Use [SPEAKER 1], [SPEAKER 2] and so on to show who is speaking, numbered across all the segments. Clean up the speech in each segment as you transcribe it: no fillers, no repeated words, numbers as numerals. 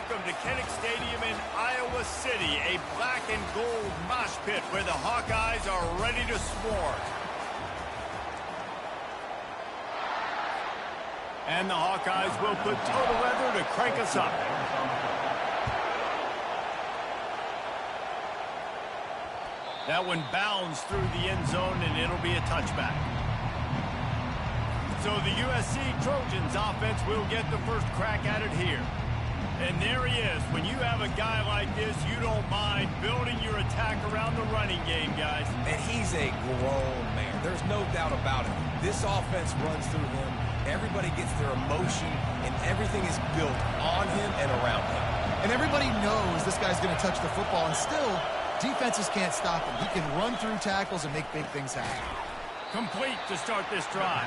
[SPEAKER 1] welcome to Kinnick Stadium in Iowa City, a black and gold mosh pit where the Hawkeyes are ready to swarm. And the Hawkeyes will put total leather to crank us up. That one bounds through the end zone, and it'll be a touchback. So the USC Trojans offense will get the first crack at it here. And there he is. When you have a guy like this, you don't mind building your attack around the running game, guys.
[SPEAKER 2] And he's a grown man. There's no doubt about it. This offense runs through him. Everybody gets their emotion, and everything is built on him and around him.
[SPEAKER 3] And everybody knows this guy's going to touch the football, and still, defenses can't stop him. He can run through tackles and make big things happen.
[SPEAKER 1] Complete to start this drive.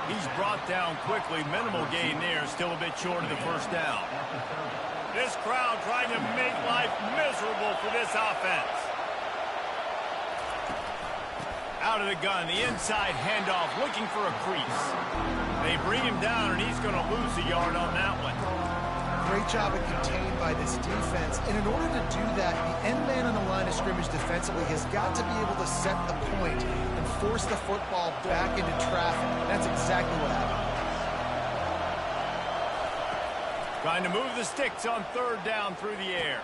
[SPEAKER 1] He's brought down quickly. Minimal gain there. Still a bit short of the first down. This crowd trying to make life miserable for this offense. Out of the gun, the inside handoff, looking for a crease. They bring him down, and he's going to lose a yard on that one.
[SPEAKER 3] Great job of contained by this defense. And in order to do that, the end man on the line of scrimmage defensively has got to be able to set the point and force the football back into traffic. That's exactly what happened.
[SPEAKER 1] Trying to move the sticks on third down through the air.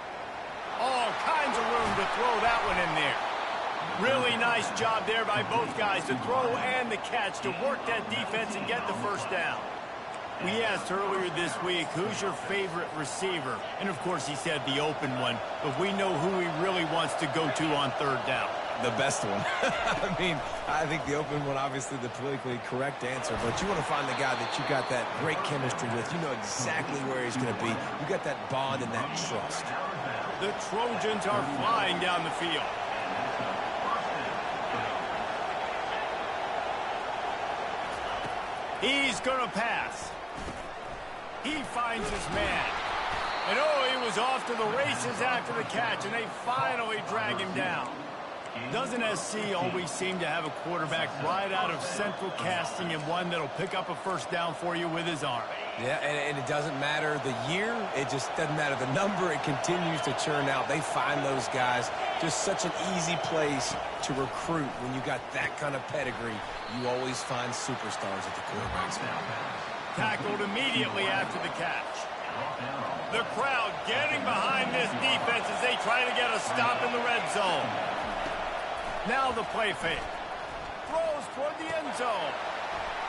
[SPEAKER 1] All kinds of room to throw that one in there. Really nice job there by both guys to throw and the catch to work that defense and get the first down. We asked earlier this week, who's your favorite receiver? And, of course, he said the open one, but we know who he really wants to go to on third down.
[SPEAKER 2] The best one. I mean, I think the open one, obviously the politically correct answer, but you want to find the guy that you got that great chemistry with. You know exactly where he's going to be. You got that bond and that trust.
[SPEAKER 1] The Trojans are flying down the field. He's going to pass. He finds his man. And, oh, he was off to the races after the catch, and they finally drag him down. Doesn't SC always seem to have a quarterback right out of central casting and one that'll pick up a first down for you with his arm?
[SPEAKER 2] Yeah, and it doesn't matter the year. It just doesn't matter the number. It continues to churn out. They find those guys. Just such an easy place to recruit when you got that kind of pedigree. You always find superstars at the quarterback spot.
[SPEAKER 1] Tackled immediately after the catch. The crowd getting behind this defense as they try to get a stop in the red zone. Now the play fake. Throws toward the end zone.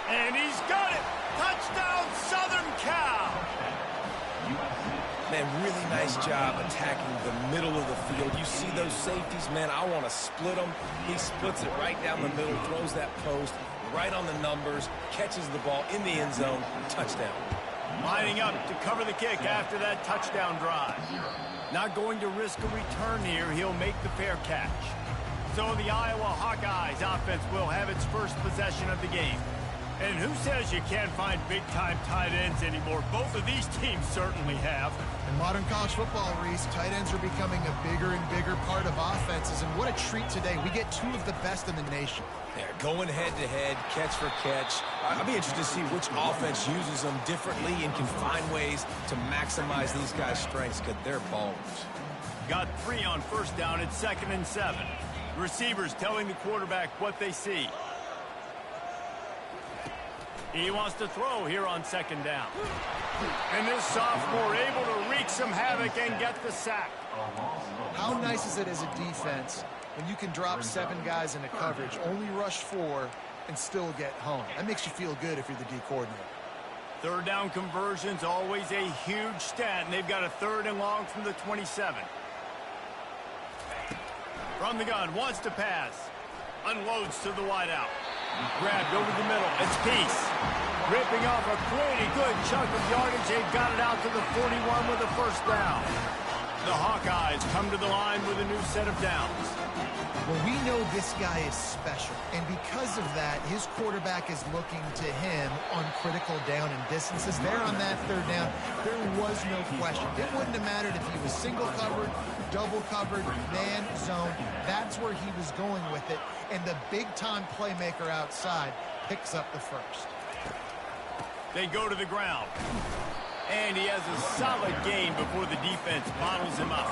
[SPEAKER 1] And he's got it. Touchdown, Southern Cal.
[SPEAKER 2] Man, really nice job attacking the middle of the field. You see those safeties, man, I want to split them. He splits it right down the middle, throws that post right on the numbers, catches the ball in the end zone, touchdown.
[SPEAKER 1] Lining up to cover the kick after that touchdown drive. Not going to risk a return here. He'll make the fair catch. So the Iowa Hawkeyes offense will have its first possession of the game. And who says you can't find big-time tight ends anymore? Both of these teams certainly have.
[SPEAKER 3] In modern college football, Reese, tight ends are becoming a bigger and bigger part of offenses. And what a treat today. We get two of the best in the nation.
[SPEAKER 2] They're going head-to-head, catch for catch. I'll be interested to see which offense uses them differently and can find ways to maximize these guys' strengths because they're ballers.
[SPEAKER 1] Got 3 on first down at 2nd and 7. Receivers telling the quarterback what they see. He wants to throw here on 2nd down. And this sophomore able to wreak some havoc and get the sack.
[SPEAKER 3] How nice is it as a defense when you can drop 7 guys into coverage, only rush 4, and still get home? That makes you feel good if you're the D coordinator.
[SPEAKER 1] Third down conversions, always a huge stat, and they've got a 3rd and long from the 27. From the gun, wants to pass. Unloads to the wideout. Grabbed over the middle. It's Peace. Ripping off a pretty good chunk of yardage. They got it out to the 41 with a first down. The Hawkeyes come to the line with a new set of downs.
[SPEAKER 3] Well, we know this guy is special, and because of that, his quarterback is looking to him on critical down and distances. There on that 3rd down, there was no question. It wouldn't have mattered if he was single covered, double covered, man, zone. That's where he was going with it, and the big-time playmaker outside picks up the first.
[SPEAKER 1] They go to the ground. And he has a solid gain before the defense bottles him up.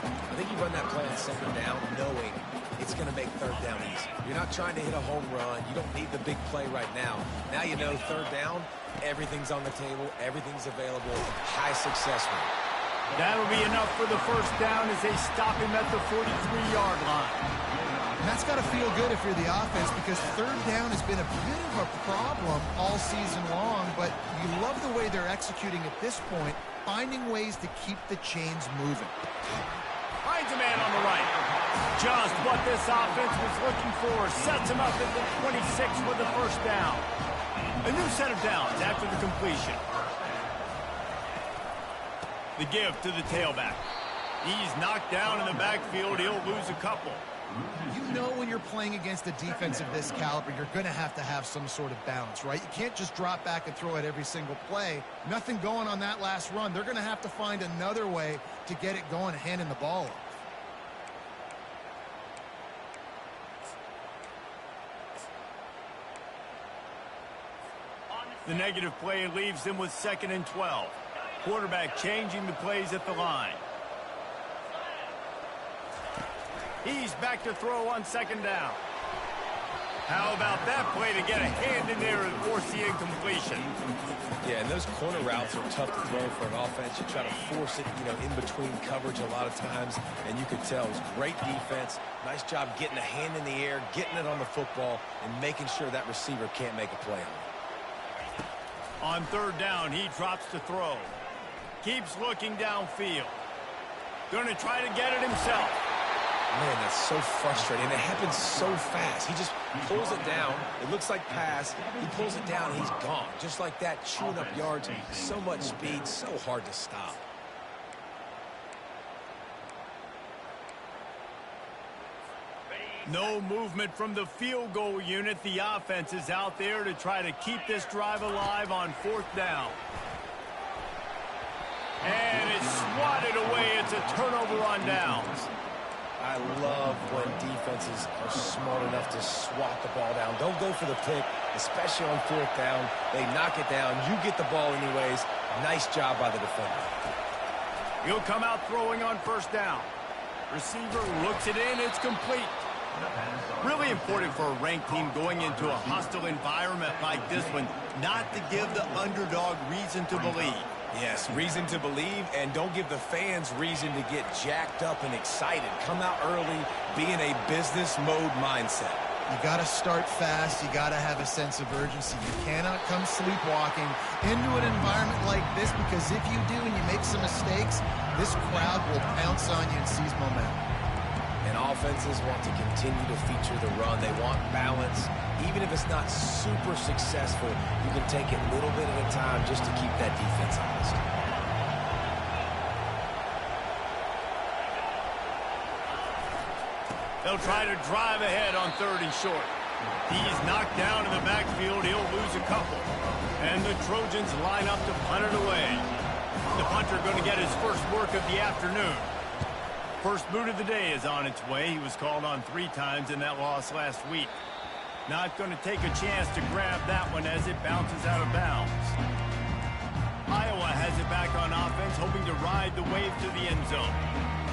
[SPEAKER 2] I think you run that play on second down knowing it's going to make third down easy. You're not trying to hit a home run. You don't need the big play right now. Now you know third down, everything's on the table, everything's available, high success rate.
[SPEAKER 1] That'll be enough for the first down as they stop him at the 43-yard line.
[SPEAKER 3] And that's got to feel good if you're the offense, because third down has been a bit of a problem all season long, but you love the way they're executing at this point, finding ways to keep the chains moving.
[SPEAKER 1] Finds a man on the right. Just what this offense was looking for. Sets him up at the 26 with the first down. A new set of downs after the completion. The give to the tailback. He's knocked down in the backfield. He'll lose a couple.
[SPEAKER 3] You know when you're playing against a defense of this caliber, you're going to have some sort of balance, right? You can't just drop back and throw it every single play. Nothing going on that last run. They're going to have to find another way to get it going, handing the ball off.
[SPEAKER 1] The negative play leaves them with 2nd and 12. Quarterback changing the plays at the line. He's back to throw on 2nd down. How about that play to get a hand in there and force the incompletion?
[SPEAKER 2] Yeah, and those corner routes are tough to throw for an offense. You try to force it, in between coverage a lot of times, and you could tell it was great defense. Nice job getting a hand in the air, getting it on the football, and making sure that receiver can't make a play on it.
[SPEAKER 1] On 3rd down, he drops to throw. Keeps looking downfield. Going to try to get it himself.
[SPEAKER 2] Man, that's so frustrating. It happens so fast. He just pulls it down. It looks like pass. He pulls it down, and he's gone. Just like that, chewing up yards. So much speed, so hard to stop.
[SPEAKER 1] No movement from the field goal unit. The offense is out there to try to keep this drive alive on 4th down. And it's swatted away. It's a turnover on downs.
[SPEAKER 2] I love when defenses are smart enough to swat the ball down. Don't go for the pick, especially on 4th down. They knock it down. You get the ball anyways. Nice job by the defender.
[SPEAKER 1] He'll come out throwing on 1st down. Receiver looks it in. It's complete. Really important for a ranked team going into a hostile environment like this one not to give the underdog reason to believe.
[SPEAKER 2] Yes, reason to believe, and don't give the fans reason to get jacked up and excited. Come out early, be in a business mode mindset.
[SPEAKER 3] You got to start fast. You got to have a sense of urgency. You cannot come sleepwalking into an environment like this, because if you do and you make some mistakes, this crowd will pounce on you and seize momentum.
[SPEAKER 2] And offenses want to continue to feature the run. They want balance. Even if it's not super successful, you can take it little bit at a time just to keep that defense honest.
[SPEAKER 1] They'll try to drive ahead on 3rd and short. He's knocked down in the backfield. He'll lose a couple. And the Trojans line up to punt it away. The punter going to get his first work of the afternoon. First boot of the day is on its way. He was called on 3 times in that loss last week. Not going to take a chance to grab that one as it bounces out of bounds. Iowa has it back on offense, hoping to ride the wave to the end zone.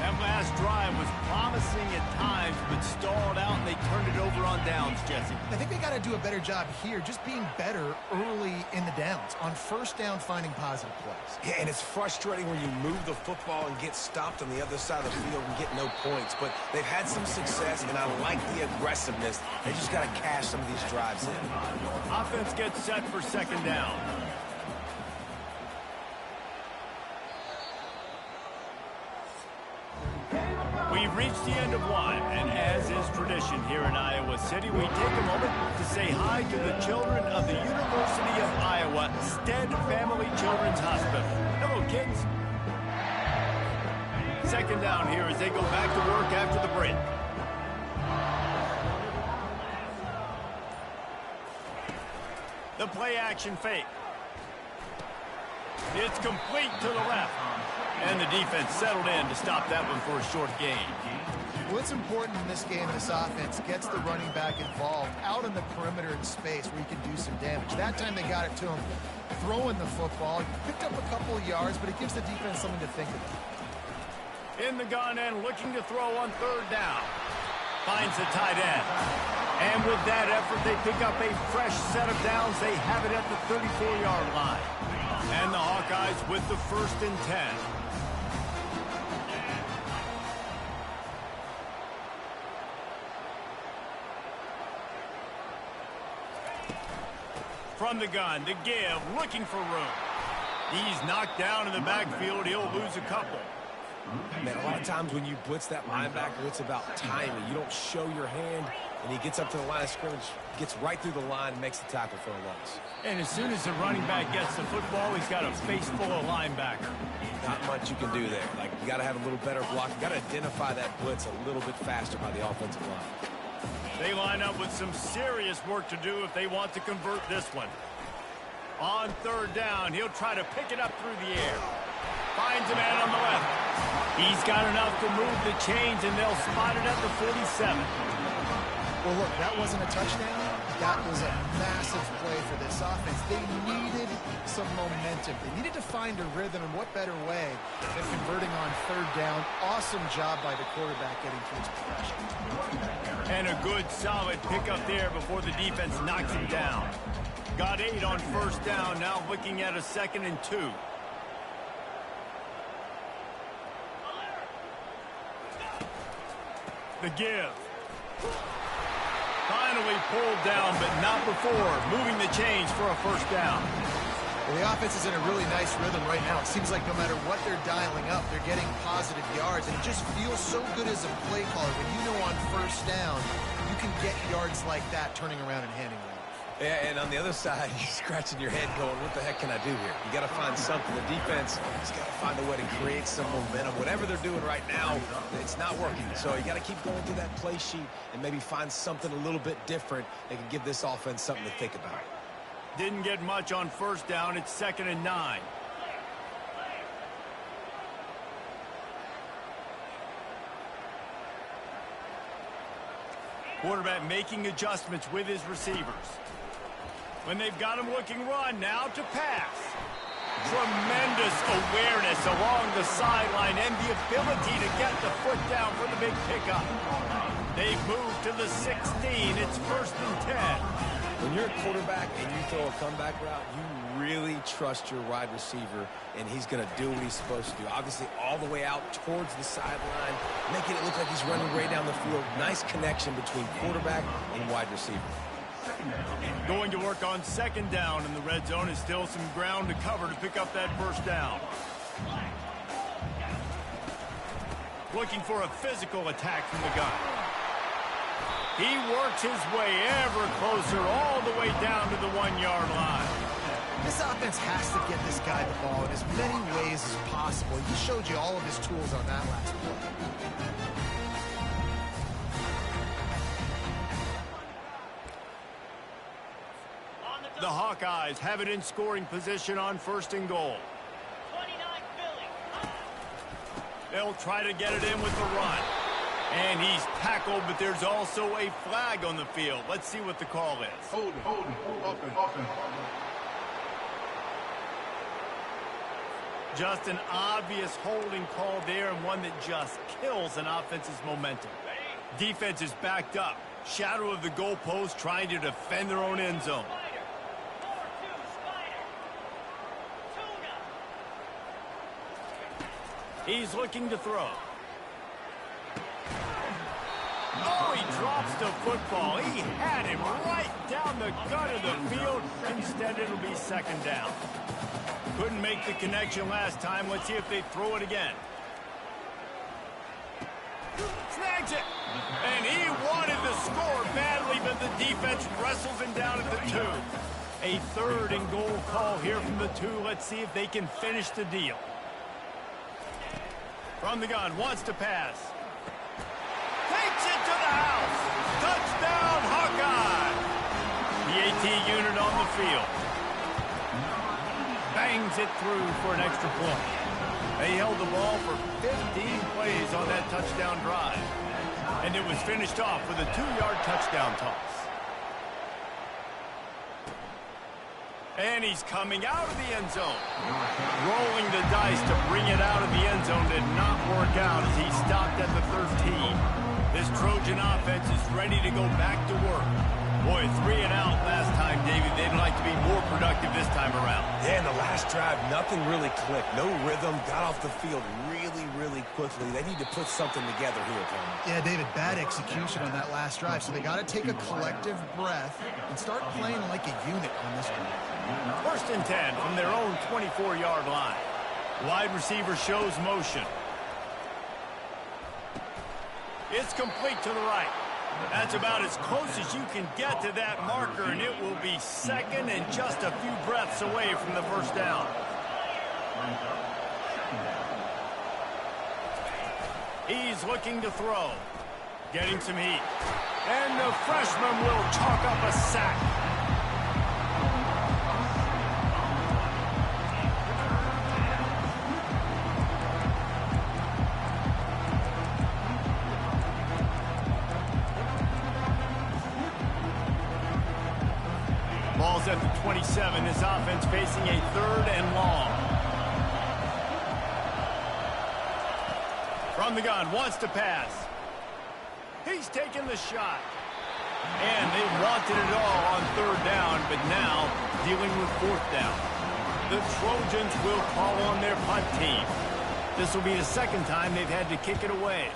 [SPEAKER 1] That last drive was promising at times, but stalled out, and they turned it over on downs, Jesse.
[SPEAKER 3] I think they got to do a better job here, just being better early in the downs. On 1st down, finding positive plays.
[SPEAKER 2] Yeah, and it's frustrating when you move the football and get stopped on the other side of the field and get no points. But they've had some success, and I like the aggressiveness. They just got to cash some of these drives in.
[SPEAKER 1] Offense gets set for 2nd down. We've reached the end of one, and as is tradition here in Iowa City, we take a moment to say hi to the children of the University of Iowa Stead Family Children's Hospital. Hello, kids. 2nd down here as they go back to work after the break. The play action fake. It's complete to the left. And the defense settled in to stop that one for a short gain.
[SPEAKER 3] What's important in this game, this offense gets the running back involved out on the perimeter in space where he can do some damage. That time they got it to him throwing the football. Picked up a couple of yards, but it gives the defense something to think about.
[SPEAKER 1] In the gun and looking to throw on third down. Finds the tight end. And with that effort, they pick up a fresh set of downs. They have it at the 34-yard line. And the Hawkeyes with the 1st and 10. From the gun, to give, looking for room. He's knocked down in the backfield. He'll lose a couple.
[SPEAKER 2] Man, a lot of times when you blitz that linebacker, it's about timing. You don't show your hand, and he gets up to the line of scrimmage, gets right through the line, and makes the tackle for a loss.
[SPEAKER 1] And as soon as the running back gets the football, he's got a face full of linebacker.
[SPEAKER 2] Not much you can do there. Like, you got to have a little better block. You got to identify that blitz a little bit faster by the offensive line.
[SPEAKER 1] They line up with some serious work to do if they want to convert this one. On third down, he'll try to pick it up through the air. Finds a man on the left. He's got enough to move the chains, and they'll spot it at the 47.
[SPEAKER 3] Well, look, that wasn't a touchdown. That was a massive play for this offense. They needed some momentum. They needed to find a rhythm, and what better way than converting on third down. Awesome job by the quarterback getting to his progression.
[SPEAKER 1] And a good, solid pickup there before the defense knocks him down. Got 8 on first down, now looking at a 2nd and 2. The give. Finally pulled down, but not before. Moving the chains for a first down.
[SPEAKER 3] Well, the offense is in a really nice rhythm right now. It seems like no matter what they're dialing up, they're getting positive yards. And it just feels so good as a play caller when you know on first down, you can get yards like that turning around and handing it off.
[SPEAKER 2] Yeah, and on the other side, you're scratching your head going, what the heck can I do here? You got to find something. The defense has got to find a way to create some momentum. Whatever they're doing right now, it's not working. So you got to keep going through that play sheet and maybe find something a little bit different that can give this offense something to think about.
[SPEAKER 1] Didn't get much on first down. It's 2nd and 9. Quarterback making adjustments with his receivers. When they've got him looking run, now to pass. Tremendous awareness along the sideline and the ability to get the foot down for the big pickup. They've moved to the 16. It's 1st and 10.
[SPEAKER 2] When you're a quarterback and you throw a comeback route, you really trust your wide receiver, and he's going to do what he's supposed to do. Obviously, all the way out towards the sideline, making it look like he's running way down the field. Nice connection between quarterback and wide receiver.
[SPEAKER 1] Going to work on 2nd down in the red zone. Is still some ground to cover to pick up that first down. Looking for a physical attack from the gun. He works his way ever closer all the way down to the 1-yard line.
[SPEAKER 3] This offense has to get this guy the ball in as many ways as possible. He showed you all of his tools on that last play.
[SPEAKER 1] The Hawkeyes have it in scoring position on 1st and goal. They'll try to get it in with the run. And he's tackled, but there's also a flag on the field. Let's see what the call is.
[SPEAKER 4] Hold it.
[SPEAKER 1] Just an obvious holding call there, and one that just kills an offense's momentum. Defense is backed up. Shadow of the goalpost, trying to defend their own end zone. He's looking to throw. Oh, he drops the football. He had him right down the gut of the field. Instead, it'll be 2nd down. Couldn't make the connection last time. Let's see if they throw it again. Snags it. And he wanted to score badly, but the defense wrestles him down at the 2. A 3rd and goal call here from the 2. Let's see if they can finish the deal. From the gun, wants to pass. Takes it to the house. Touchdown, Hawkeye. The AT unit on the field. Bangs it through for an extra point. They held the ball for 15 plays on that touchdown drive. And it was finished off with a 2-yard touchdown toss. And he's coming out of the end zone. Rolling the dice to bring it out of the end zone did not work out as he stopped at the 13. This Trojan offense is ready to go back to work. Boy, 3 and out last time, David. They'd like to be more productive this time around.
[SPEAKER 2] Yeah, in the last drive, nothing really clicked. No rhythm, got off the field really quickly. They need to put something together here, Tony.
[SPEAKER 3] Yeah, David, bad execution on that last drive, so they got to take a collective breath and start playing like a unit on this drive.
[SPEAKER 1] First and 10 from their own 24-yard line. Wide receiver shows motion. It's complete to the right. That's about as close as you can get to that marker, and it will be second and just a few breaths away from the first down. He's looking to throw. Getting some heat. And the freshman will chalk up a sack. Ball's at the 27. This offense facing a 3rd and long. From the gun, wants to pass. He's taking the shot. And they wanted it all on 3rd down, but now dealing with 4th down. The Trojans will call on their punt team. This will be the 2nd time they've had to kick it away.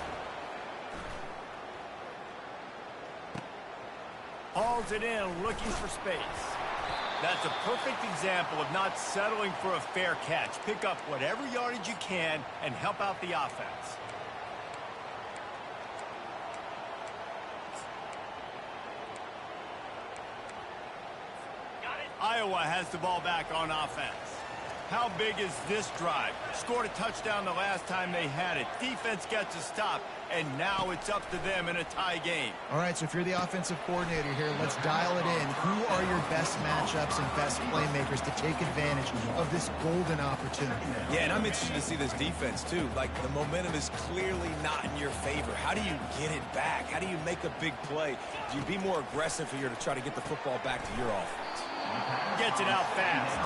[SPEAKER 1] Hauls it in, looking for space. That's a perfect example of not settling for a fair catch. Pick up whatever yardage you can and help out the offense. Iowa has the ball back on offense. How big is this drive? Scored a touchdown the last time they had it. Defense gets a stop, and now it's up to them in a tie game.
[SPEAKER 3] All right, so if you're the offensive coordinator here, let's dial it in. Who are your best matchups and best playmakers to take advantage of this golden opportunity?
[SPEAKER 2] Yeah, and I'm interested to see this defense, too. Like, the momentum is clearly not in your favor. How do you get it back? How do you make a big play? Do you be more aggressive here to try to get the football back to your offense?
[SPEAKER 1] Gets it out fast.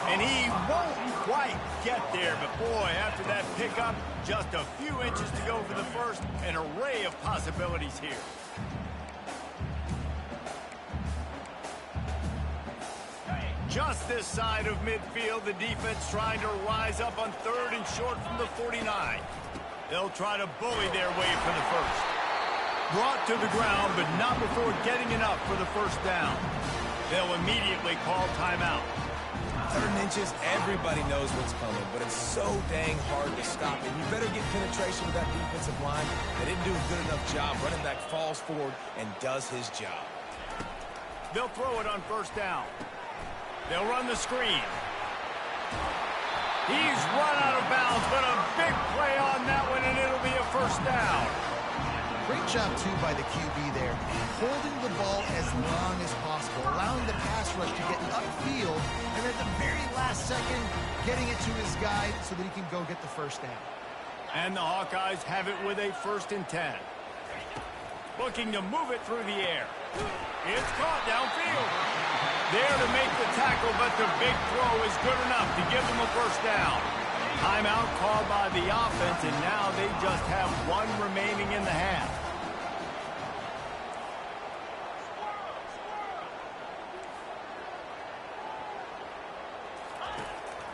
[SPEAKER 1] And he won't quite get there, but boy, after that pickup, just a few inches to go for the first. An array of possibilities here. Just this side of midfield, the defense trying to rise up on 3rd and short from the 49. They'll try to bully their way for the first. Brought to the ground, but not before getting enough for the first down. They'll immediately call timeout.
[SPEAKER 2] 3rd inches, everybody knows what's coming, but it's so dang hard to stop. And you better get penetration with that defensive line. They didn't do a good enough job. Running back falls forward and does his job.
[SPEAKER 1] They'll throw it on 1st down. They'll run the screen. He's run out of bounds, but a big play on that one, and it'll be a 1st down.
[SPEAKER 3] Great job, too, by the QB there. Holding the ball as long as possible, allowing the pass rush to get upfield, and at the very last second, getting it to his guy so that he can go get the 1st down.
[SPEAKER 1] And the Hawkeyes have it with a 1st and 10. Looking to move it through the air. It's caught downfield. There to make the tackle, but the big throw is good enough to give them a 1st down. Timeout called by the offense, and now they just have 1 remaining in the half.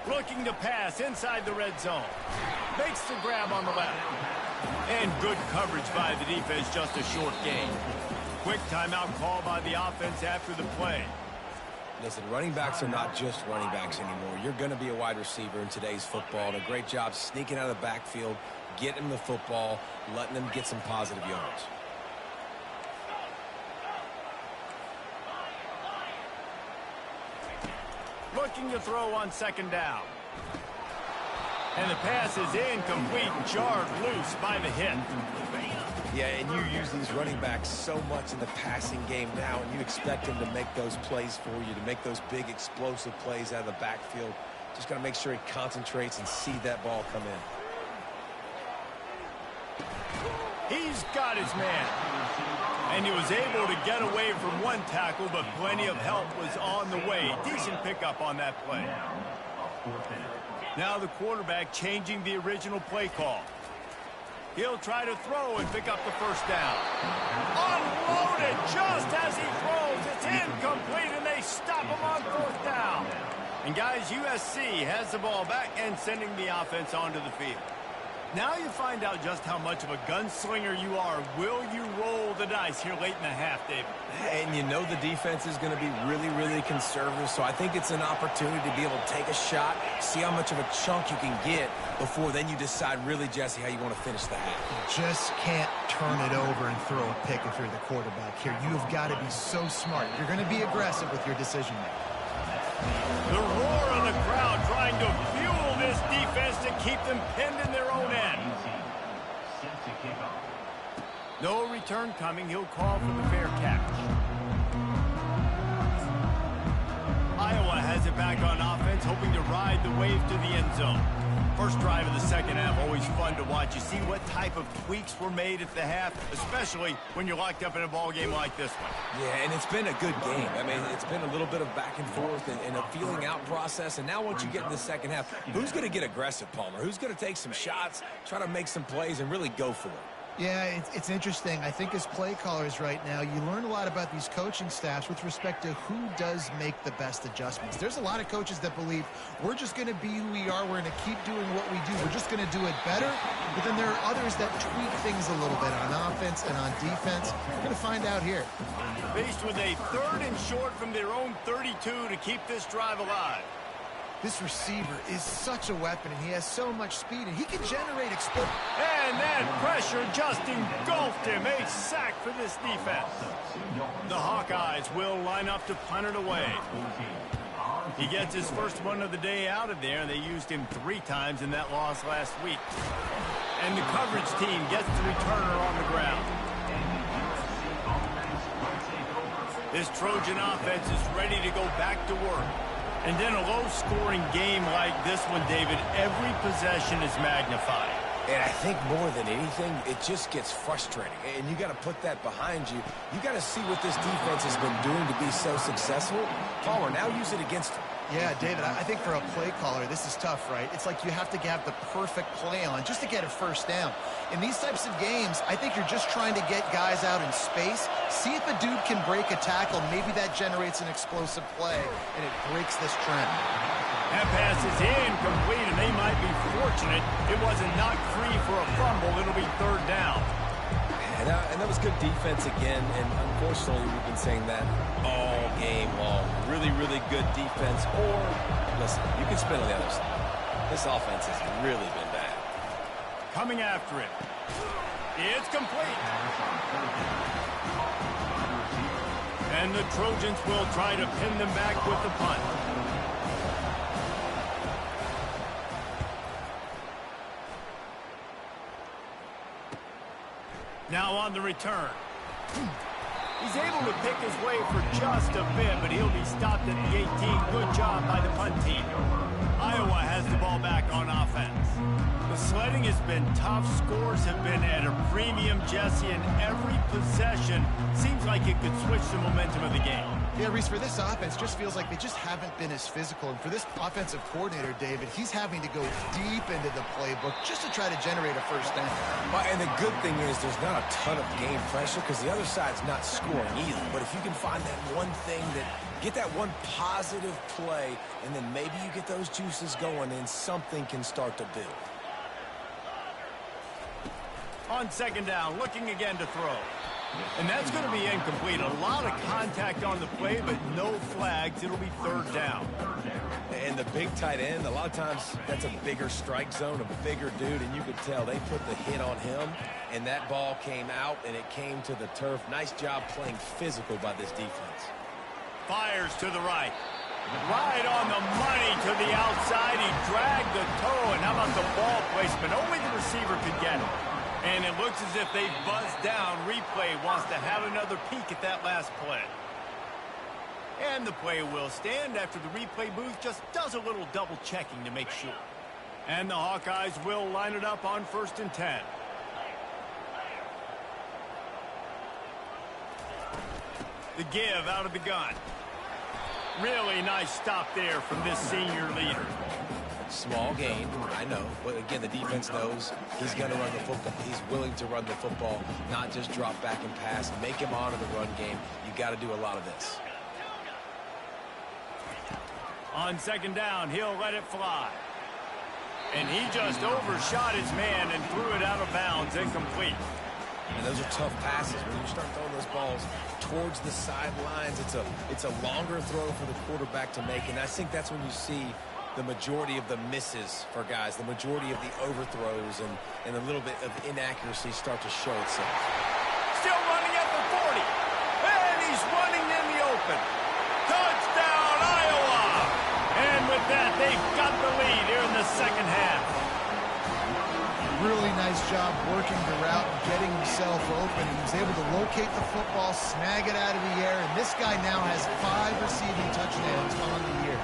[SPEAKER 1] Looking to pass inside the red zone. Makes the grab on the left. And good coverage by the defense, just a short gain. Quick timeout call by the offense after the play.
[SPEAKER 2] Listen, running backs are not just running backs anymore. You're going to be a wide receiver in today's football. And a great job sneaking out of the backfield, getting them the football, letting them get some positive yards.
[SPEAKER 1] Looking to throw on 2nd down. And the pass is incomplete and jarred loose by the hit.
[SPEAKER 2] Yeah, and you use these running backs so much in the passing game now, and you expect them to make those plays for you, to make those big explosive plays out of the backfield. Just got to make sure he concentrates and see that ball come in.
[SPEAKER 1] He's got his man. And he was able to get away from one tackle, but plenty of help was on the way. Decent pickup on that play. Now the quarterback changing the original play call. He'll try to throw and pick up the first down. Unloaded just as he throws. It's incomplete, and they stop him on fourth down. And guys, USC has the ball back and sending the offense onto the field. Now you find out just how much of a gunslinger you are. Will you roll the dice here late in the half, David?
[SPEAKER 2] And you know the defense is going to be really, really conservative, so I think it's an opportunity to be able to take a shot, see how much of a chunk you can get before then you decide really, Jesse, how you want to finish the half.
[SPEAKER 3] You just can't turn it over and throw a pick if you're the quarterback here. You've got to be so smart. You're going to be aggressive with your decision-making.
[SPEAKER 1] The roar of the crowd trying to fuel this defense to keep them pinned in their own end. No return coming. He'll call for the fair catch. Iowa has it back on offense, hoping to ride the wave to the end zone. First drive of the second half, always fun to watch. You see what type of tweaks were made at the half, especially when you're locked up in a ball game like this one.
[SPEAKER 2] Yeah, and it's been a good game. I mean, it's been a little bit of back and forth and a feeling out process. And now once you get in the second half, who's going to get aggressive, Palmer? Who's going to take some shots, try to make some plays, and really go for it?
[SPEAKER 3] Yeah, it's interesting. I think as play callers right now, you learn a lot about these coaching staffs with respect to who does make the best adjustments. There's a lot of coaches that believe we're just going to be who we are. We're going to keep doing what we do. We're just going to do it better. But then there are others that tweak things a little bit on offense and on defense. We're going to find out here.
[SPEAKER 1] Faced with a 3rd and short from their own 32 to keep this drive alive.
[SPEAKER 3] This receiver is such a weapon, and he has so much speed, and he can generate explosion.
[SPEAKER 1] And that pressure just engulfed him. A sack for this defense. The Hawkeyes will line up to punt it away. He gets his first one of the day out of there, and they used him 3 times in that loss last week. And the coverage team gets the returner on the ground. This Trojan offense is ready to go back to work. And in a low-scoring game like this one, David, every possession is magnified.
[SPEAKER 2] And I think more than anything, it just gets frustrating. And you got to put that behind you. You got to see what this defense has been doing to be so successful. Palmer, now use it against them.
[SPEAKER 3] Yeah, David, I think for a play caller, this is tough, right? It's like you have to have the perfect play on just to get a first down. In these types of games, I think you're just trying to get guys out in space, see if a dude can break a tackle. Maybe that generates an explosive play, and it breaks this trend.
[SPEAKER 1] That pass is incomplete, and they might be fortunate it wasn't knocked free for a fumble. It'll be 3rd down.
[SPEAKER 2] And that was good defense again, and unfortunately we've been saying that all game long. Really, really good defense, or, listen, you can spin on the other side. This offense has really been bad.
[SPEAKER 1] Coming after it. It's complete. And the Trojans will try to pin them back with the punt. Now on the return. He's able to pick his way for just a bit, but he'll be stopped at the 18. Good job by the punt team. Iowa has the ball back on offense. The sledding has been tough. Scores have been at a premium, Jesse, and every possession seems like it could switch the momentum of the game.
[SPEAKER 3] Yeah, Reese, for this offense, just feels like they just haven't been as physical. And for this offensive coordinator, David, he's having to go deep into the playbook just to try to generate a first down.
[SPEAKER 2] And the good thing is there's not a ton of game pressure because the other side's not scoring either. But if you can find that one thing that get that one positive play, and then maybe you get those juices going, and something can start to build.
[SPEAKER 1] On 2nd down, looking again to throw. And that's going to be incomplete. A lot of contact on the play, but no flags. It'll be 3rd down.
[SPEAKER 2] And the big tight end, a lot of times that's a bigger strike zone, a bigger dude, and you could tell they put the hit on him, and that ball came out, and it came to the turf. Nice job playing physical by this defense.
[SPEAKER 1] Fires to the right. Right on the money to the outside. He dragged the toe, and how about the ball placement? Only the receiver could get it. And it looks as if they've buzzed down. Replay wants to have another peek at that last play. And the play will stand after the replay booth just does a little double checking to make sure. And the Hawkeyes will line it up on 1st and 10. The give out of the gun. Really nice stop there from this senior leader.
[SPEAKER 2] Small gain, I know. But again, the defense knows he's going to run the football. He's willing to run the football, not just drop back and pass. Make him honor the run game. You got to do a lot of this.
[SPEAKER 1] On second down, he'll let it fly. And he just overshot his man and threw it out of bounds, incomplete.
[SPEAKER 2] And those are tough passes. When you start throwing those balls towards the sidelines, it's a longer throw for the quarterback to make. And I think that's when you see the majority of the misses for guys, the majority of the overthrows and a little bit of inaccuracy start to show itself.
[SPEAKER 1] Still running at the 40. And he's running in the open. Touchdown, Iowa! And with that, they've got the lead here in the second half.
[SPEAKER 3] Really nice job working the route and getting himself open. He was able to locate the football, snag it out of the air, and this guy now has 5 receiving touchdowns on the year.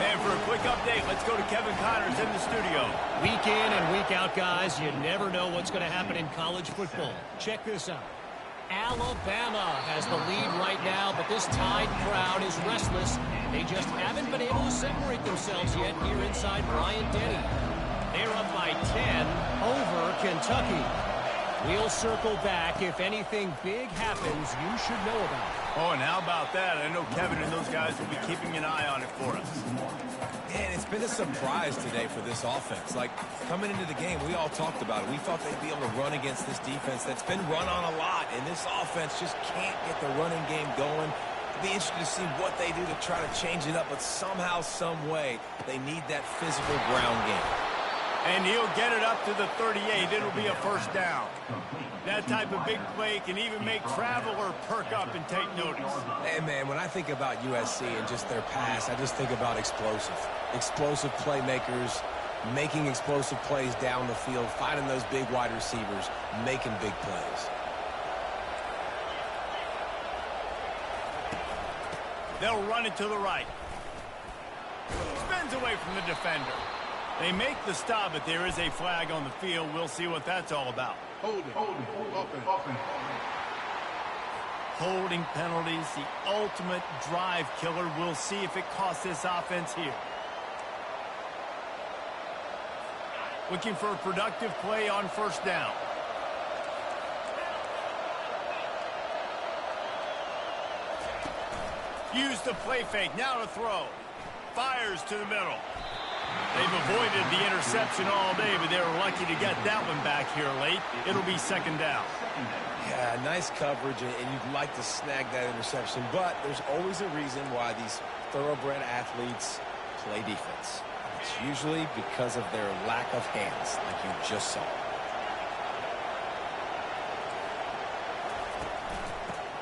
[SPEAKER 1] And for a quick update, let's go to Kevin Connors in the studio.
[SPEAKER 5] Week in and week out, guys, you never know what's going to happen in college football. Check this out. Alabama has the lead right now, but this Tide crowd is restless. They just haven't been able to separate themselves yet here inside Bryant-Denny. They're up by 10 over Kentucky. We'll circle back. If anything big happens, you should know about it.
[SPEAKER 1] Oh, and how about that? I know Kevin and those guys will be keeping an eye on it for us.
[SPEAKER 2] And it's been a surprise today for this offense. Like, coming into the game, we all talked about it. We thought they'd be able to run against this defense that's been run on a lot, and this offense just can't get the running game going. It'll be interesting to see what they do to try to change it up, but somehow, some way, they need that physical ground game.
[SPEAKER 1] And he'll get it up to the 38. It'll be a first down. That type of big play can even make Traveler perk up and take notice.
[SPEAKER 2] Hey, man, when I think about USC and just their pass, I just think about explosive. Explosive playmakers, making explosive plays down the field, finding those big wide receivers, making big plays.
[SPEAKER 1] They'll run it to the right. Spins away from the defender. They make the stop, but there is a flag on the field. We'll see what that's all about.
[SPEAKER 4] Holding.
[SPEAKER 1] Holding penalties, the ultimate drive killer. We'll see if it costs this offense here. Looking for a productive play on first down. Use the play fake. Now to throw. Fires to the middle. They've avoided the interception all day, but they were lucky to get that one back here late. It'll be second down.
[SPEAKER 2] Yeah, nice coverage, and you'd like to snag that interception, but there's always a reason why these thoroughbred athletes play defense. It's usually because of their lack of hands, like you just saw.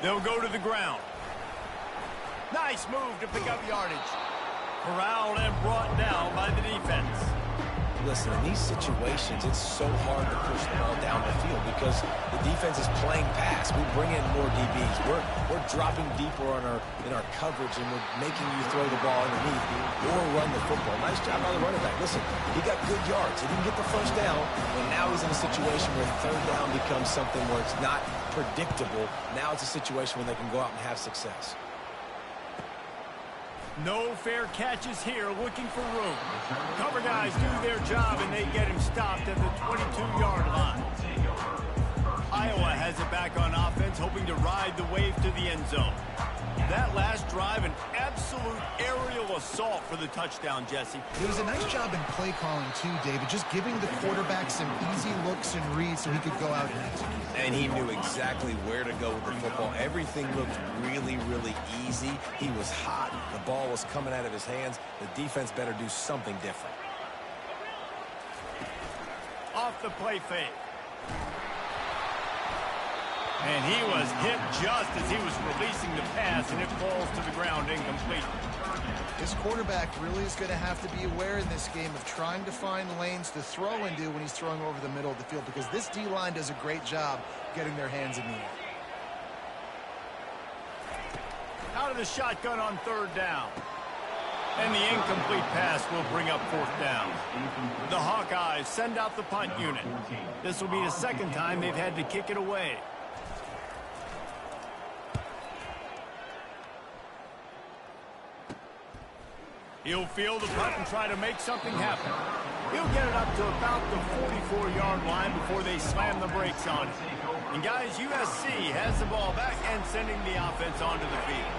[SPEAKER 1] They'll go to the ground. Nice move to pick up yardage. Corralled and brought down by the defense.
[SPEAKER 2] Listen, in these situations, it's so hard to push the ball down the field because the defense is playing pass. We bring in more DBs. We're dropping deeper in our coverage, and we're making you throw the ball underneath or run the football. Nice job by the running back. Listen, he got good yards. He didn't get the first down, and now he's in a situation where third down becomes something where it's not predictable. Now it's a situation where they can go out and have success.
[SPEAKER 1] No fair catches here, looking for room. Cover guys do their job, and they get him stopped at the 22-yard line. Iowa has it back on offense, hoping to ride the wave to the end zone. That last drive, an absolute aerial assault for the touchdown, Jesse.
[SPEAKER 3] It was a nice job in play calling, too, David, just giving the quarterback some easy looks and reads so he could go out and execute.
[SPEAKER 2] And he knew exactly where to go with the football. Everything looked really, really easy. He was hot. The ball was coming out of his hands. The defense better do something different.
[SPEAKER 1] Off the play fake. And he was hit just as he was releasing the pass, and it falls to the ground incomplete.
[SPEAKER 3] This quarterback really is going to have to be aware in this game of trying to find lanes to throw into when he's throwing over the middle of the field, because this D-line does a great job getting their hands in the air.
[SPEAKER 1] Out of the shotgun on third down. And the incomplete pass will bring up fourth down. The Hawkeyes send out the punt unit. This will be the second time they've had to kick it away. He'll field the punt and try to make something happen. He'll get it up to about the 44-yard line before they slam the brakes on it. And guys, USC has the ball back and sending the offense onto the field.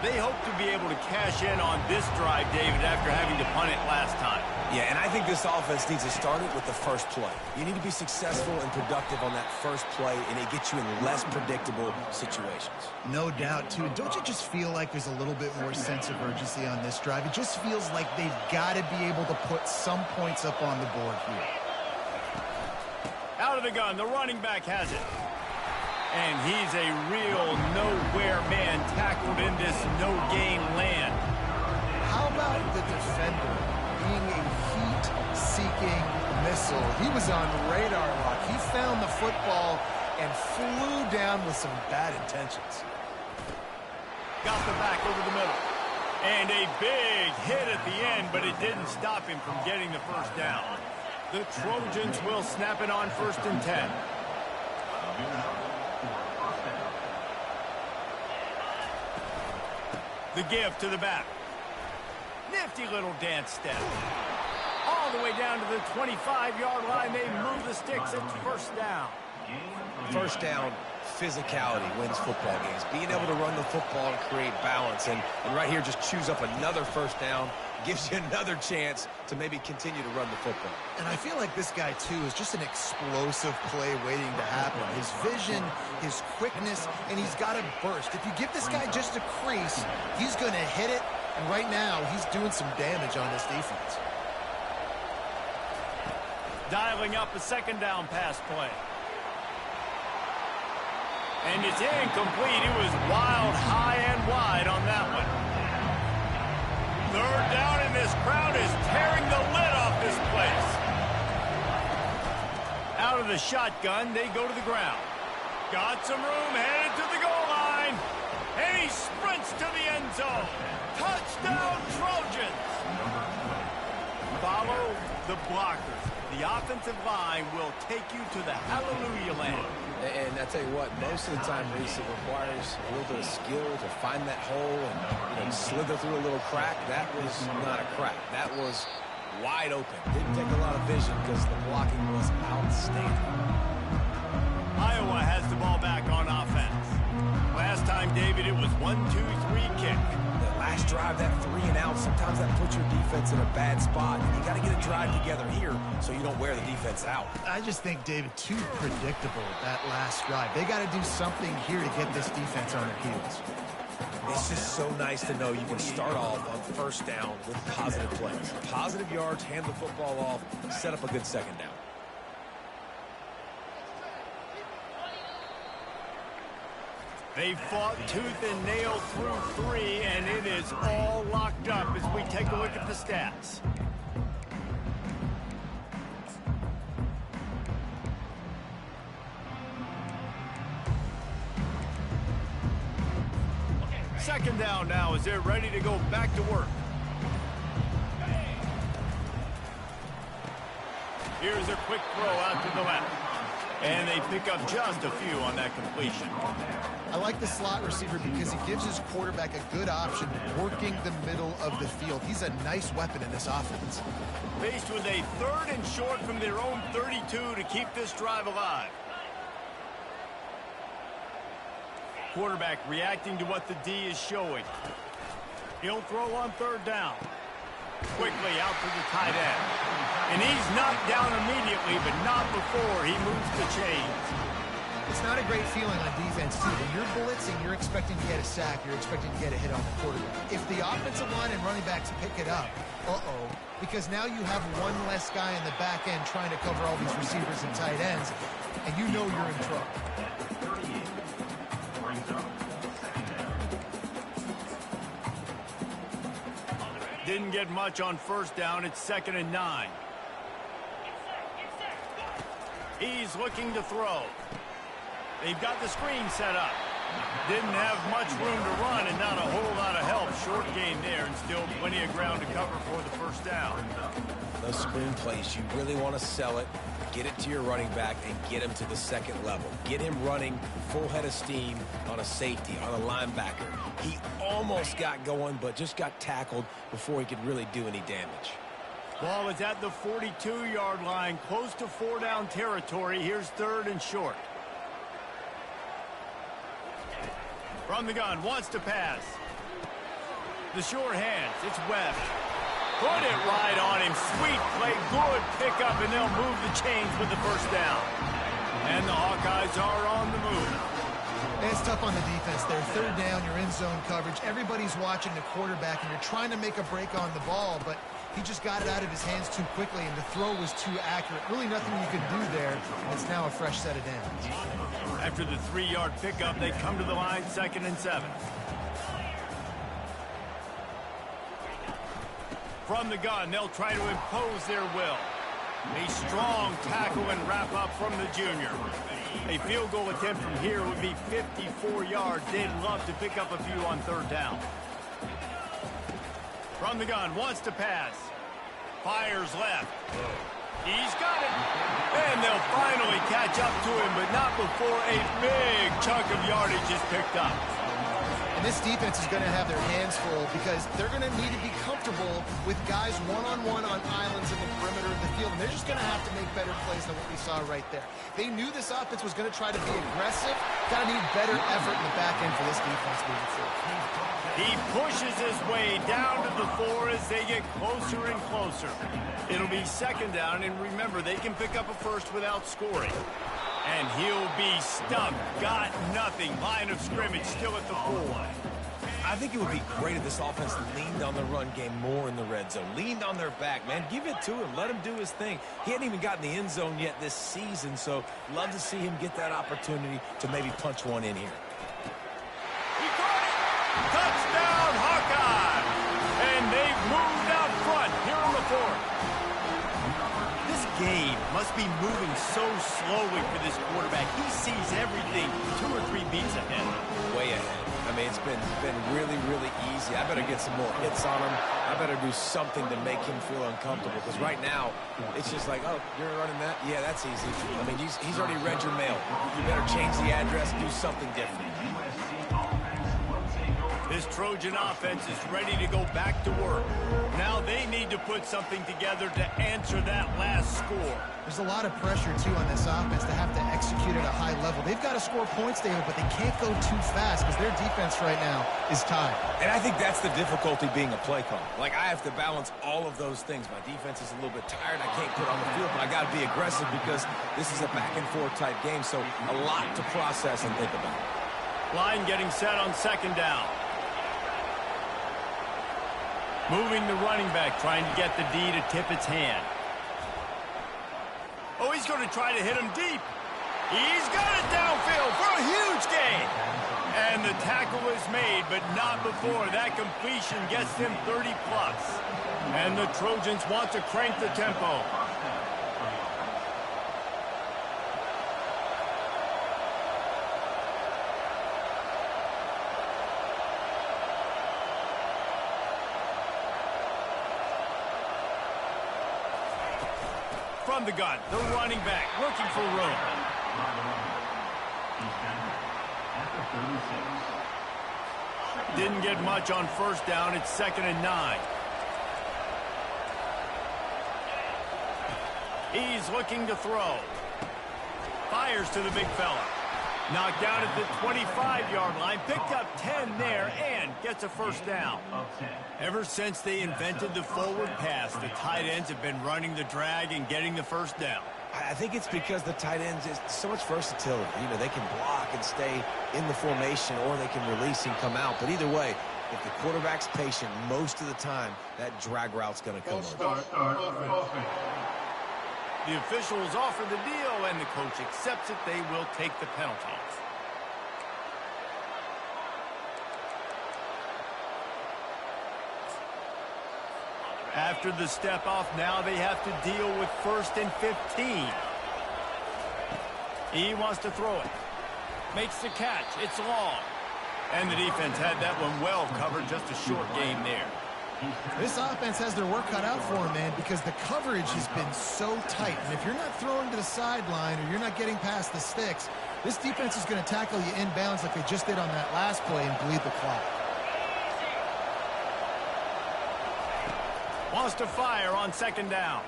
[SPEAKER 1] They hope to be able to cash in on this drive, David, after having to punt it last time.
[SPEAKER 2] Yeah, and I think this offense needs to start it with the first play. You need to be successful and productive on that first play, and it gets you in less predictable situations.
[SPEAKER 3] No doubt, too. Don't you just feel like there's a little bit more sense of urgency on this drive? It just feels like they've got to be able to put some points up on the board here.
[SPEAKER 1] Out of the gun, the running back has it. And he's a real nowhere man tackled in this no-gain land.
[SPEAKER 3] How about the defender being a heat-seeking missile? He was on radar lock. He found the football and flew down with some bad intentions.
[SPEAKER 1] Got the back over the middle. And a big hit at the end, but it didn't stop him from getting the first down. The Trojans will snap it on 1st and 10. The give to the back. Nifty little dance step. All the way down to the 25-yard line. They move the sticks. It's 1st down.
[SPEAKER 2] First down, physicality wins football games. Being able to run the football and create balance. And right here, just choose up another 1st down. Gives you another chance to maybe continue to run the football.
[SPEAKER 3] And I feel like this guy, too, is just an explosive play waiting to happen. His vision, his quickness, and he's got a burst. If you give this guy just a crease, he's going to hit it. And right now, he's doing some damage on this defense.
[SPEAKER 1] Dialing up a 2nd down pass play. And it's incomplete. It was wild, high and wide on that one. 3rd down, and this crowd is tearing the lid off this place. Out of the shotgun, they go to the ground. Got some room, headed to the goal line. And he sprints to the end zone. Touchdown, Trojans. Follow the blockers. The offensive line will take you to the hallelujah land.
[SPEAKER 2] And I tell you what, most of the time, Reese, it requires a little bit of skill to find that hole and slither through a little crack. That was not a crack. That was wide open. Didn't take a lot of vision because the blocking was outstanding.
[SPEAKER 1] Iowa has the ball back on offense. Last time, David, it was 1-2-3 kick.
[SPEAKER 2] The last drive, that 3 and out, sometimes that puts your defense in a bad spot. You got to get a drive together here so you don't wear the defense out.
[SPEAKER 3] I just think, David, too predictable, that last drive. They got to do something here to get this defense on their heels.
[SPEAKER 2] It's just so nice to know you can start off on 1st down with positive plays. Positive yards, hand the football off, set up a good 2nd down.
[SPEAKER 1] They fought tooth and nail through 3, and it is all locked up as we take a look at the stats. Second down now as they're ready to go back to work. Here's a quick throw out to the left. And they pick up just a few on that completion.
[SPEAKER 3] I like the slot receiver because he gives his quarterback a good option working the middle of the field. He's a nice weapon in this offense.
[SPEAKER 1] Faced with a 3rd and short from their own 32 to keep this drive alive. Quarterback reacting to what the D is showing. He'll throw on 3rd down. Quickly out to the tight end. And he's knocked down immediately, but not before he moves the chains.
[SPEAKER 3] It's not a great feeling on defense, too. When you're blitzing, you're expecting to get a sack. You're expecting to get a hit on the quarterback. If the offensive line and running backs pick it up, because now you have one less guy in the back end trying to cover all these receivers and tight ends, and you know you're in trouble.
[SPEAKER 1] Didn't get much on 1st down. It's 2nd and 9. He's looking to throw. They've got the screen set up. Didn't have much room to run and not a whole lot of help. Short gain there and still plenty of ground to cover for the 1st down.
[SPEAKER 2] the screen plays, you really want to sell it, get it to your running back, and get him to the second level. Get him running full head of steam on a safety, on a linebacker. He almost got going, but just got tackled before he could really do any damage.
[SPEAKER 1] Ball is at the 42-yard line, close to 4-down territory. Here's 3rd and short. From the gun, wants to pass. The short hands, it's Webb. Put it right on him. Sweet play, good pickup, and they'll move the chains with the first down. And the Hawkeyes are on the move.
[SPEAKER 3] It's tough on the defense there. 3rd down, you're in zone coverage. Everybody's watching the quarterback, and you're trying to make a break on the ball, but he just got it out of his hands too quickly, and the throw was too accurate. Really nothing you could do there, and it's now a fresh set of downs.
[SPEAKER 1] After the 3-yard pickup, they come to the line, 2nd and 7. From the gun, they'll try to impose their will. A strong tackle and wrap up from the junior. A field goal attempt from here would be 54 yards. They'd love to pick up a few on 3rd down. From the gun, wants to pass. Fires left. He's got it. And they'll finally catch up to him, but not before a big chunk of yardage is picked up.
[SPEAKER 3] And this defense is going to have their hands full because they're going to need to be comfortable with guys one-on-one on islands in the perimeter of the field. And they're just going to have to make better plays than what we saw right there. They knew this offense was going to try to be aggressive. Got to need better effort in the back end for this defense moving forward.
[SPEAKER 1] He pushes his way down to the 4 as they get closer and closer. It'll be 2nd down, and remember, they can pick up a first without scoring. And he'll be stuck. Got nothing. Line of scrimmage still at the 4.
[SPEAKER 2] I think it would be great if this offense leaned on the run game more in the red zone. Leaned on their back, man. Give it to him. Let him do his thing. He hadn't even gotten the end zone yet this season, so love to see him get that opportunity to maybe punch one in here.
[SPEAKER 1] He caught it! Touchdown, Hawkeye! And they've moved out front here on the 4th. This game must be moving so slowly for this quarterback. He sees everything 2 or 3 beats ahead.
[SPEAKER 2] Way ahead. I mean, it's been really, really easy. I better get some more hits on him. I better do something to make him feel uncomfortable. Because right now, it's just like, oh, you're running that? Yeah, that's easy. I mean, he's already read your mail. You better change the address, do something different.
[SPEAKER 1] This Trojan offense is ready to go back to work. Now they need to put something together to answer that last score.
[SPEAKER 3] There's a lot of pressure, too, on this offense to have to execute at a high level. They've got to score points, David, but they can't go too fast because their defense right now is tied.
[SPEAKER 2] And I think that's the difficulty being a play caller. Like, I have to balance all of those things. My defense is a little bit tired. I can't put on the field, but I got to be aggressive because this is a back-and-forth type game, so a lot to process and think about.
[SPEAKER 1] Line getting set on 2nd down. Moving the running back, trying to get the D to tip its hand. Oh, he's going to try to hit him deep. He's got it downfield for a huge gain. And the tackle is made, but not before that completion gets them 30-plus. And the Trojans want to crank the tempo. From the gun, the running back looking for room. Didn't get much on 1st down. It's 2nd and 9. He's looking to throw. Fires to the big fella. Knocked down at the 25-yard line. Picked up 10 there and gets a 1st down. Ever since they invented the forward pass, the tight ends have been running the drag and getting the 1st down.
[SPEAKER 2] I think it's because the tight ends is so much versatility. You know, they can block and stay in the formation, or they can release and come out. But either way, if the quarterback's patient most of the time, that drag route's going to come over.
[SPEAKER 1] The officials offer the deal, and the coach accepts it. They will take the penalties. After the step off, now they have to deal with 1st and 15. He wants to throw it. Makes the catch. It's long. And the defense had that one well covered. Just a short gain there.
[SPEAKER 3] This offense has their work cut out for them, man, because the coverage has been so tight. And if you're not throwing to the sideline or you're not getting past the sticks, this defense is going to tackle you inbounds like they just did on that last play and bleed the clock.
[SPEAKER 1] Wants to fire on second down.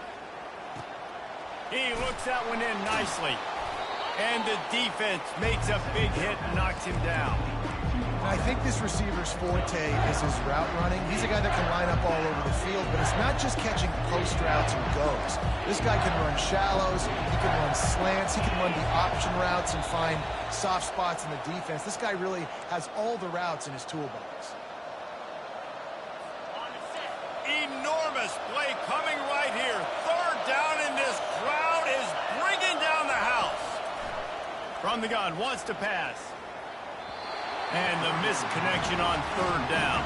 [SPEAKER 1] He looks that one in nicely. And the defense makes a big hit and knocks him down.
[SPEAKER 3] I think this receiver's forte is his route running. He's a guy that can line up all over the field, but it's not just catching post routes and goes. This guy can run shallows, he can run slants, he can run the option routes and find soft spots in the defense. This guy really has all the routes in his toolbox.
[SPEAKER 1] Enormous play coming right here. Third down, and this crowd is bringing down the house. From the gun, wants to pass. And the misconnection on third down.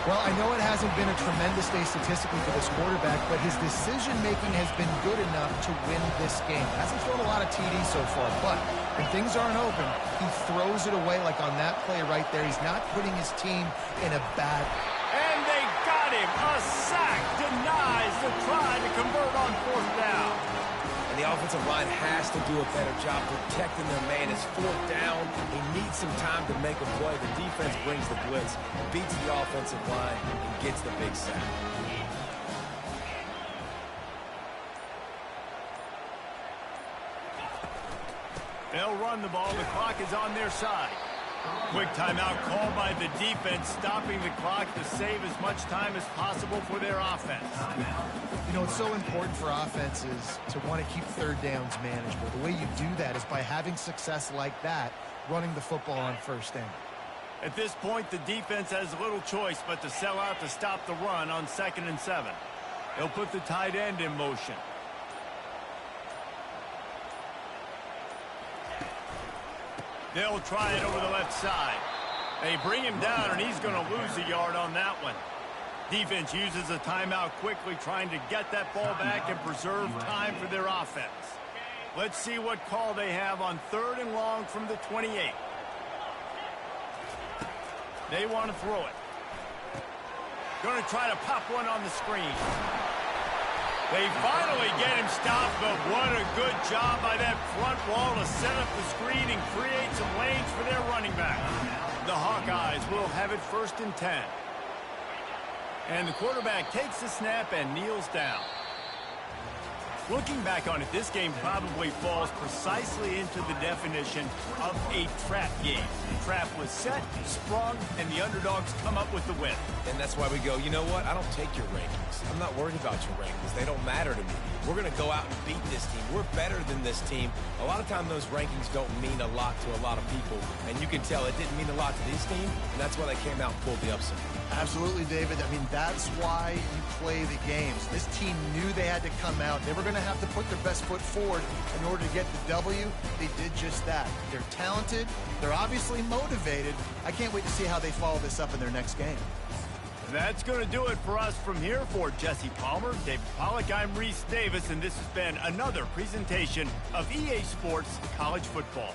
[SPEAKER 3] Well, I know it hasn't been a tremendous day statistically for this quarterback, but his decision-making has been good enough to win this game. Hasn't thrown a lot of TDs so far, but when things aren't open, he throws it away like on that play right there. He's not putting his team in a bad...
[SPEAKER 1] And they got him. A sack denies the try to convert on fourth down.
[SPEAKER 2] And the offensive line has to do a better job protecting their man. It's fourth down. He needs some time to make a play. The defense brings the blitz, beats the offensive line, and gets the big sack.
[SPEAKER 1] They'll run the ball. The clock is on their side. Quick timeout called by the defense, stopping the clock to save as much time as possible for their offense.
[SPEAKER 3] You know, it's so important for offenses to want to keep third downs manageable. The way you do that is by having success like that, running the football on first down.
[SPEAKER 1] At this point, the defense has little choice but to sell out to stop the run on 2nd and 7. They'll put the tight end in motion. They'll try it over the left side. They bring him down, and he's going to lose a yard on that one. Defense uses a timeout quickly, trying to get that ball back and preserve time for their offense. Let's see what call they have on 3rd and long from the 28. They want to throw it. Going to try to pop one on the screen. They finally get him stopped, but what a good job by that front wall to set up the screen and create some lanes for their running back. The Hawkeyes will have it 1st and 10. And the quarterback takes the snap and kneels down. Looking back on it, this game probably falls precisely into the definition of a trap game. The trap was set, sprung, and the underdogs come up with the win.
[SPEAKER 2] And that's why we go, you know what? I don't take your rankings. I'm not worried about your rankings. They don't matter to me. We're going to go out and beat this team. We're better than this team. A lot of times those rankings don't mean a lot to a lot of people. And you can tell it didn't mean a lot to this team. And that's why they came out and pulled the upset.
[SPEAKER 3] Absolutely, David. I mean, that's why you play the games. This team knew they had to come out. They were going to have to put their best foot forward in order to get the W. They did just that. They're talented. They're obviously motivated. I can't wait to see how they follow this up in their next game.
[SPEAKER 1] That's going to do it for us from here. For Jesse Palmer, David Pollack, I'm Reese Davis, and this has been another presentation of EA Sports College Football.